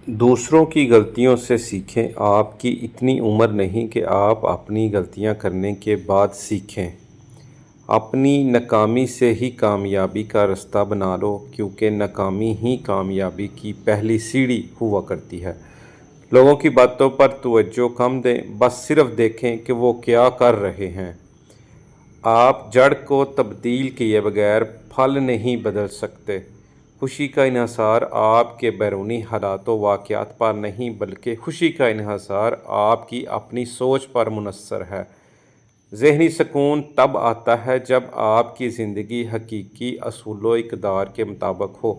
دوسروں کی غلطیوں سے سیکھیں۔ آپ کی اتنی عمر نہیں کہ آپ اپنی غلطیاں کرنے کے بعد سیکھیں۔ اپنی ناکامی سے ہی کامیابی کا راستہ بنا لو، کیونکہ ناکامی ہی کامیابی کی پہلی سیڑھی ہوا کرتی ہے۔ لوگوں کی باتوں پر توجہ کم دیں، بس صرف دیکھیں کہ وہ کیا کر رہے ہیں۔ آپ جڑ کو تبدیل کیے بغیر پھل نہیں بدل سکتے۔ خوشی کا انحصار آپ کے بیرونی حالات و واقعات پر نہیں، بلکہ خوشی کا انحصار آپ کی اپنی سوچ پر منحصر ہے۔ ذہنی سکون تب آتا ہے جب آپ کی زندگی حقیقی اصول و اقدار کے مطابق ہو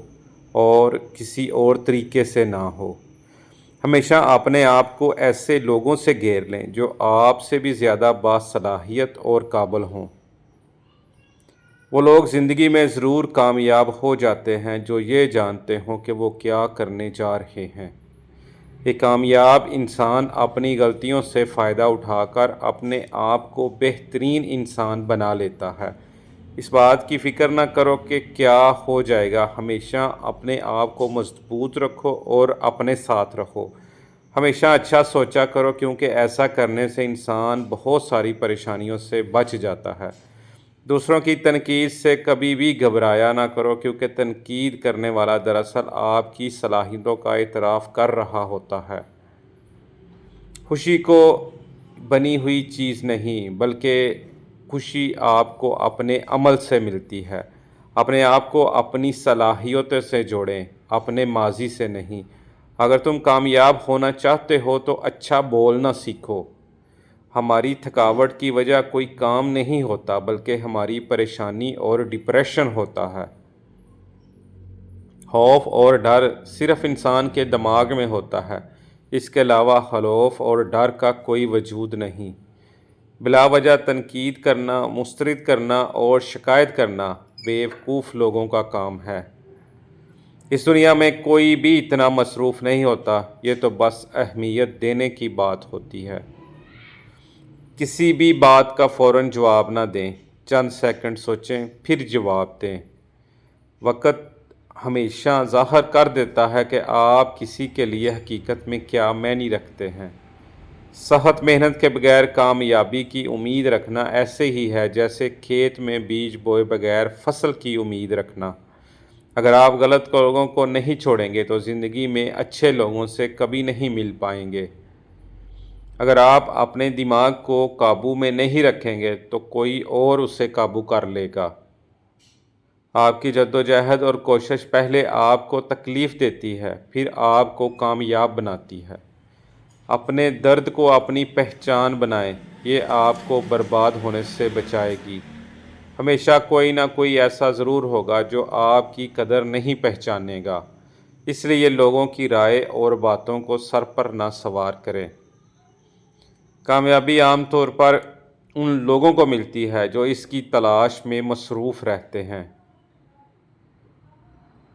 اور کسی اور طریقے سے نہ ہو۔ ہمیشہ اپنے آپ کو ایسے لوگوں سے گھیر لیں جو آپ سے بھی زیادہ باصلاحیت اور قابل ہوں۔ وہ لوگ زندگی میں ضرور کامیاب ہو جاتے ہیں جو یہ جانتے ہوں کہ وہ کیا کرنے جا رہے ہیں۔ ایک کامیاب انسان اپنی غلطیوں سے فائدہ اٹھا کر اپنے آپ کو بہترین انسان بنا لیتا ہے۔ اس بات کی فکر نہ کرو کہ کیا ہو جائے گا، ہمیشہ اپنے آپ کو مضبوط رکھو اور اپنے ساتھ رکھو۔ ہمیشہ اچھا سوچا کرو، کیونکہ ایسا کرنے سے انسان بہت ساری پریشانیوں سے بچ جاتا ہے۔ دوسروں کی تنقید سے کبھی بھی گھبرایا نہ کرو، کیونکہ تنقید کرنے والا دراصل آپ کی صلاحیتوں کا اعتراف کر رہا ہوتا ہے۔ خوشی کو بنی ہوئی چیز نہیں، بلکہ خوشی آپ کو اپنے عمل سے ملتی ہے۔ اپنے آپ کو اپنی صلاحیتوں سے جوڑیں، اپنے ماضی سے نہیں۔ اگر تم کامیاب ہونا چاہتے ہو تو اچھا بولنا سیکھو۔ ہماری تھکاوٹ کی وجہ کوئی کام نہیں ہوتا، بلکہ ہماری پریشانی اور ڈپریشن ہوتا ہے۔ خوف اور ڈر صرف انسان کے دماغ میں ہوتا ہے، اس کے علاوہ خوف اور ڈر کا کوئی وجود نہیں۔ بلا وجہ تنقید کرنا، مسترد کرنا اور شکایت کرنا بیوقوف لوگوں کا کام ہے۔ اس دنیا میں کوئی بھی اتنا مصروف نہیں ہوتا، یہ تو بس اہمیت دینے کی بات ہوتی ہے۔ کسی بھی بات کا فوراً جواب نہ دیں، چند سیکنڈ سوچیں پھر جواب دیں۔ وقت ہمیشہ ظاہر کر دیتا ہے کہ آپ کسی کے لیے حقیقت میں کیا معنی رکھتے ہیں۔ سخت محنت کے بغیر کامیابی کی امید رکھنا ایسے ہی ہے جیسے کھیت میں بیج بوئے بغیر فصل کی امید رکھنا۔ اگر آپ غلط لوگوں کو نہیں چھوڑیں گے تو زندگی میں اچھے لوگوں سے کبھی نہیں مل پائیں گے۔ اگر آپ اپنے دماغ کو قابو میں نہیں رکھیں گے تو کوئی اور اسے قابو کر لے گا۔ آپ کی جدوجہد اور کوشش پہلے آپ کو تکلیف دیتی ہے، پھر آپ کو کامیاب بناتی ہے۔ اپنے درد کو اپنی پہچان بنائیں، یہ آپ کو برباد ہونے سے بچائے گی۔ ہمیشہ کوئی نہ کوئی ایسا ضرور ہوگا جو آپ کی قدر نہیں پہچانے گا، اس لیے لوگوں کی رائے اور باتوں کو سر پر نہ سوار کریں۔ کامیابی عام طور پر ان لوگوں کو ملتی ہے جو اس کی تلاش میں مصروف رہتے ہیں۔